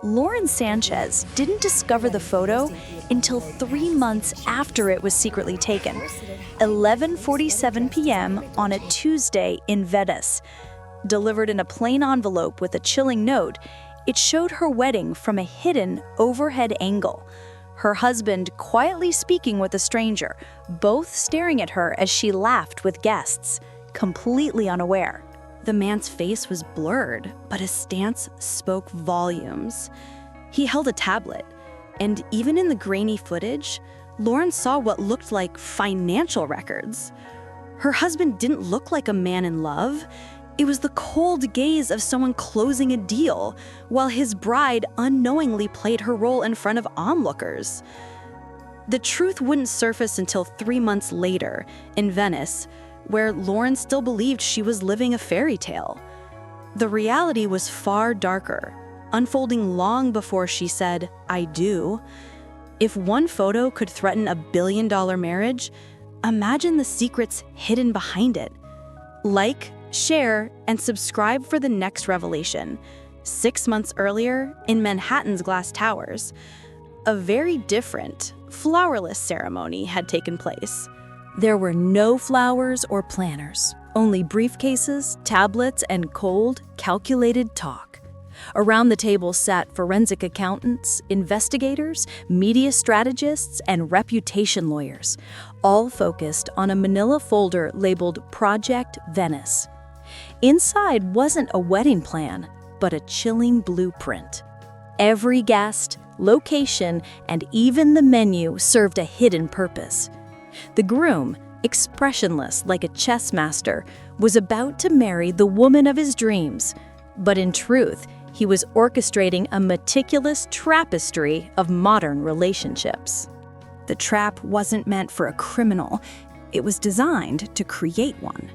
Lauren Sanchez didn't discover the photo until 3 months after it was secretly taken, 11:47 p.m. on a Tuesday in Venice. Delivered in a plain envelope with a chilling note, it showed her wedding from a hidden overhead angle. Her husband quietly speaking with a stranger, both staring at her as she laughed with guests, completely unaware. The man's face was blurred, but his stance spoke volumes. He held a tablet, and even in the grainy footage, Lauren saw what looked like financial records. Her husband didn't look like a man in love. It was the cold gaze of someone closing a deal, while his bride unknowingly played her role in front of onlookers. The truth wouldn't surface until 3 months later, in Venice, where Lauren still believed she was living a fairy tale. The reality was far darker, unfolding long before she said, "I do." If one photo could threaten a billion-dollar marriage, imagine the secrets hidden behind it. Like, share, and subscribe for the next revelation. 6 months earlier, in Manhattan's Glass Towers, a very different, flowerless ceremony had taken place. There were no flowers or planners, only briefcases, tablets, and cold, calculated talk. Around the table sat forensic accountants, investigators, media strategists, and reputation lawyers, all focused on a manila folder labeled Project Venice. Inside wasn't a wedding plan, but a chilling blueprint. Every guest, location, and even the menu served a hidden purpose. The groom, expressionless like a chess master, was about to marry the woman of his dreams, but in truth, he was orchestrating a meticulous tapestry of modern relationships. The trap wasn't meant for a criminal, it was designed to create one.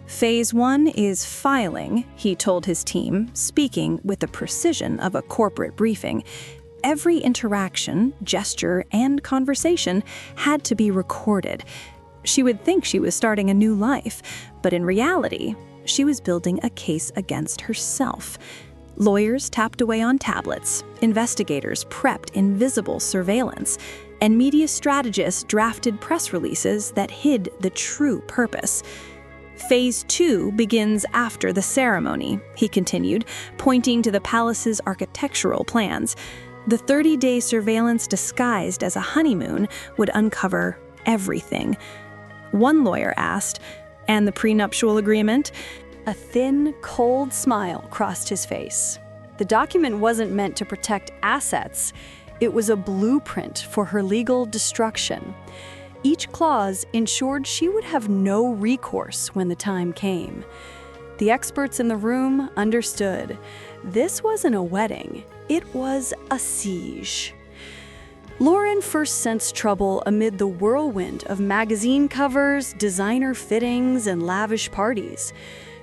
Phase 1 is filing, he told his team, speaking with the precision of a corporate briefing. Every interaction, gesture, and conversation had to be recorded. She would think she was starting a new life, but in reality, she was building a case against herself. Lawyers tapped away on tablets, investigators prepped invisible surveillance, and media strategists drafted press releases that hid the true purpose. Phase 2 begins after the ceremony, he continued, pointing to the palace's architectural plans. The 30-day surveillance disguised as a honeymoon would uncover everything. One lawyer asked, "And the prenuptial agreement?" A thin, cold smile crossed his face. The document wasn't meant to protect assets. It was a blueprint for her legal destruction. Each clause ensured she would have no recourse when the time came. The experts in the room understood. This wasn't a wedding. It was a siege. Lauren first sensed trouble amid the whirlwind of magazine covers, designer fittings, and lavish parties.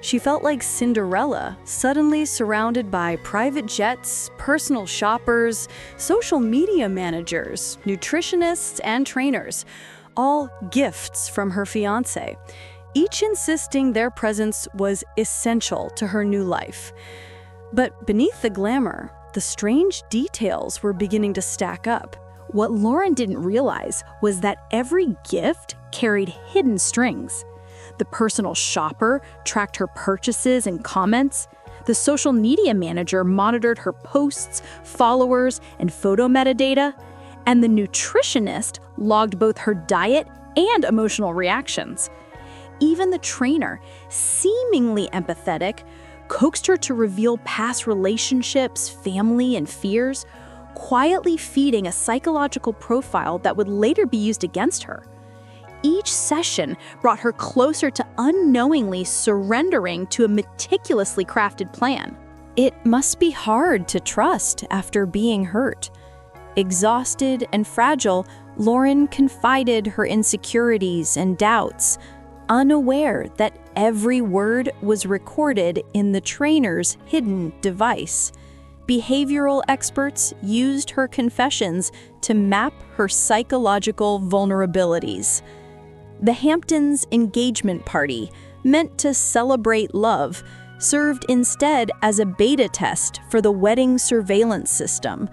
She felt like Cinderella, suddenly surrounded by private jets, personal shoppers, social media managers, nutritionists, and trainers, all gifts from her fiancé, each insisting their presence was essential to her new life. But beneath the glamour, the strange details were beginning to stack up. What Lauren didn't realize was that every gift carried hidden strings. The personal shopper tracked her purchases and comments. The social media manager monitored her posts, followers, and photo metadata. And the nutritionist logged both her diet and emotional reactions. Even the trainer, seemingly empathetic, coaxed her to reveal past relationships, family, and fears, quietly feeding a psychological profile that would later be used against her. Each session brought her closer to unknowingly surrendering to a meticulously crafted plan. It must be hard to trust after being hurt. Exhausted and fragile, Lauren confided her insecurities and doubts, unaware that every word was recorded in the trainer's hidden device. Behavioral experts used her confessions to map her psychological vulnerabilities. The Hamptons' engagement party, meant to celebrate love, served instead as a beta test for the wedding surveillance system.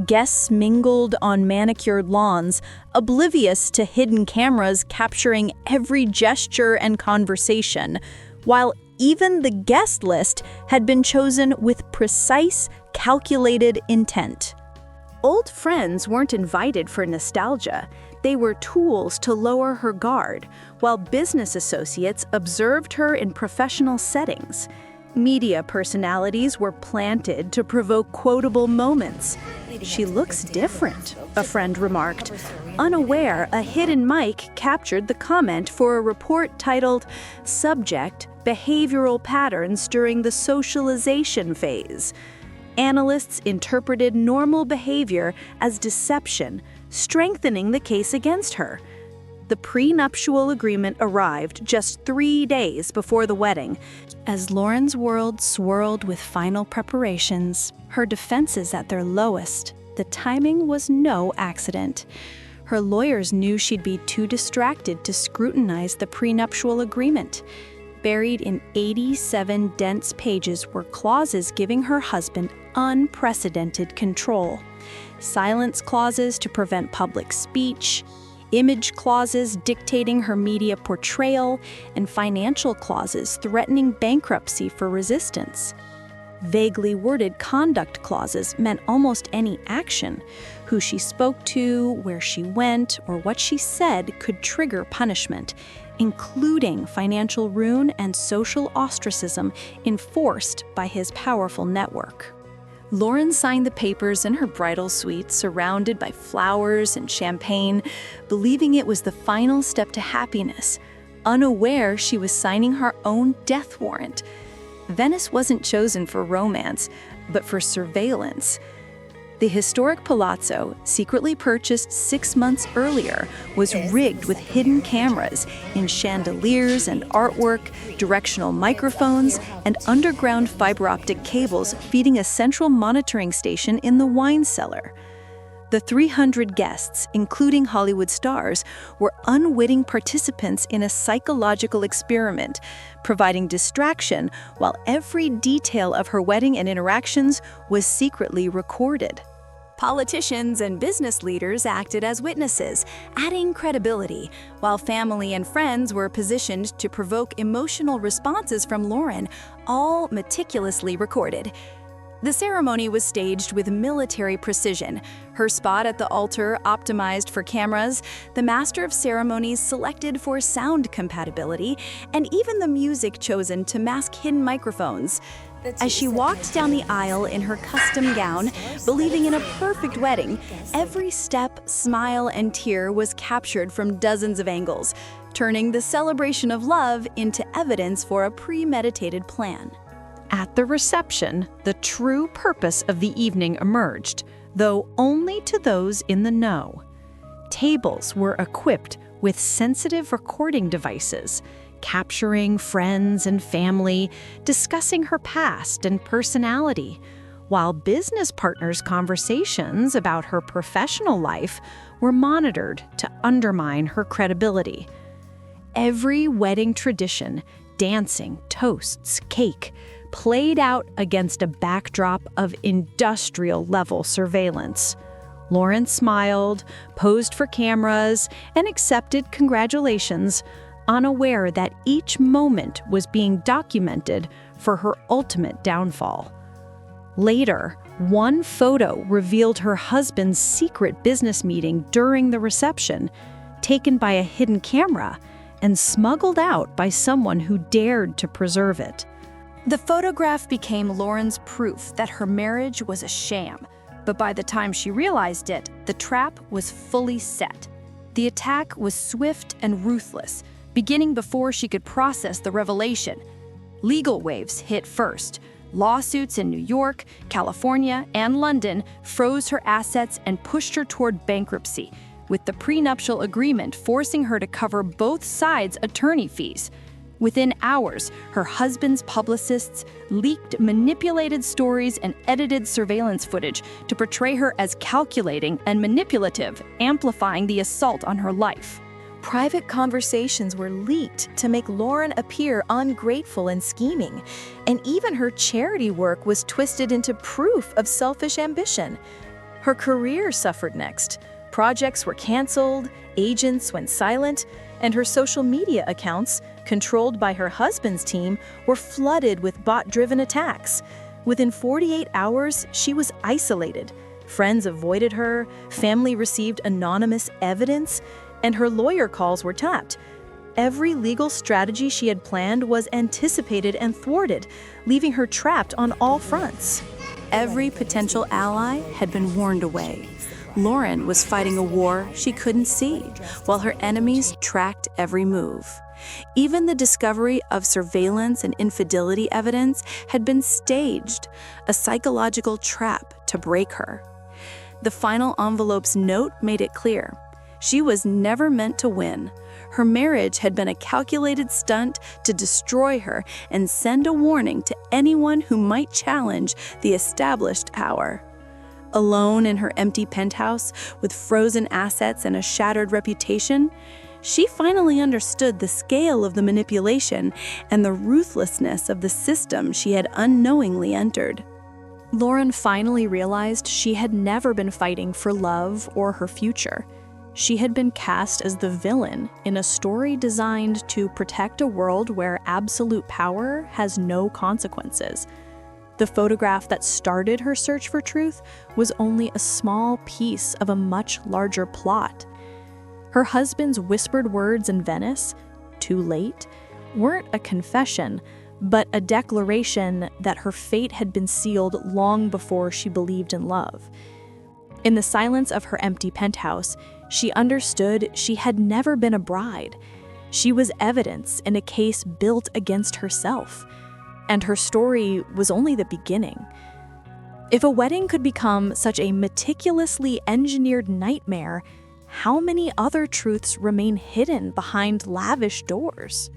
Guests mingled on manicured lawns, oblivious to hidden cameras capturing every gesture and conversation, while even the guest list had been chosen with precise, calculated intent. Old friends weren't invited for nostalgia. They were tools to lower her guard, while business associates observed her in professional settings. Media personalities were planted to provoke quotable moments. "She looks different," a friend remarked. Unaware, a hidden mic captured the comment for a report titled "Subject: Behavioral Patterns During the Socialization Phase." Analysts interpreted normal behavior as deception, strengthening the case against her. The prenuptial agreement arrived just 3 days before the wedding. As Lauren's world swirled with final preparations, her defenses at their lowest, the timing was no accident. Her lawyers knew she'd be too distracted to scrutinize the prenuptial agreement. Buried in 87 dense pages were clauses giving her husband unprecedented control. Silence clauses to prevent public speech, image clauses dictating her media portrayal, and financial clauses threatening bankruptcy for resistance. Vaguely worded conduct clauses meant almost any action. Who she spoke to, where she went, or what she said could trigger punishment, including financial ruin and social ostracism enforced by his powerful network. Lauren signed the papers in her bridal suite, surrounded by flowers and champagne, believing it was the final step to happiness, unaware she was signing her own death warrant. Venice wasn't chosen for romance, but for surveillance. The historic palazzo, secretly purchased 6 months earlier, was rigged with hidden cameras in chandeliers and artwork, directional microphones, and underground fiber optic cables feeding a central monitoring station in the wine cellar. The 300 guests, including Hollywood stars, were unwitting participants in a psychological experiment, providing distraction while every detail of her wedding and interactions was secretly recorded. Politicians and business leaders acted as witnesses, adding credibility, while family and friends were positioned to provoke emotional responses from Lauren, all meticulously recorded. The ceremony was staged with military precision, her spot at the altar optimized for cameras, the master of ceremonies selected for sound compatibility, and even the music chosen to mask hidden microphones. As she walked down the aisle in her custom gown, believing in a perfect wedding, every step, smile, and tear was captured from dozens of angles, turning the celebration of love into evidence for a premeditated plan. At the reception, the true purpose of the evening emerged, though only to those in the know. Tables were equipped with sensitive recording devices, capturing friends and family, discussing her past and personality, while business partners' conversations about her professional life were monitored to undermine her credibility. Every wedding tradition, dancing, toasts, cake, played out against a backdrop of industrial-level surveillance. Lauren smiled, posed for cameras, and accepted congratulations, unaware that each moment was being documented for her ultimate downfall. Later, one photo revealed her husband's secret business meeting during the reception, taken by a hidden camera and smuggled out by someone who dared to preserve it. The photograph became Lauren's proof that her marriage was a sham, but by the time she realized it, the trap was fully set. The attack was swift and ruthless, beginning before she could process the revelation. Legal waves hit first. Lawsuits in New York, California, and London froze her assets and pushed her toward bankruptcy, with the prenuptial agreement forcing her to cover both sides' attorney fees. Within hours, her husband's publicists leaked manipulated stories and edited surveillance footage to portray her as calculating and manipulative, amplifying the assault on her life. Private conversations were leaked to make Lauren appear ungrateful and scheming, and even her charity work was twisted into proof of selfish ambition. Her career suffered next. Projects were canceled, agents went silent, and her social media accounts, controlled by her husband's team, were flooded with bot-driven attacks. Within 48 hours, she was isolated. Friends avoided her, family received anonymous evidence, and her lawyer calls were tapped. Every legal strategy she had planned was anticipated and thwarted, leaving her trapped on all fronts. Every potential ally had been warned away. Lauren was fighting a war she couldn't see, while her enemies tracked every move. Even the discovery of surveillance and infidelity evidence had been staged, a psychological trap to break her. The final envelope's note made it clear. She was never meant to win. Her marriage had been a calculated stunt to destroy her and send a warning to anyone who might challenge the established power. Alone in her empty penthouse, with frozen assets and a shattered reputation, she finally understood the scale of the manipulation and the ruthlessness of the system she had unknowingly entered. Lauren finally realized she had never been fighting for love or her future. She had been cast as the villain in a story designed to protect a world where absolute power has no consequences. The photograph that started her search for truth was only a small piece of a much larger plot. Her husband's whispered words in Venice, "too late," weren't a confession, but a declaration that her fate had been sealed long before she believed in love. In the silence of her empty penthouse, she understood she had never been a bride. She was evidence in a case built against herself. And her story was only the beginning. If a wedding could become such a meticulously engineered nightmare, how many other truths remain hidden behind lavish doors?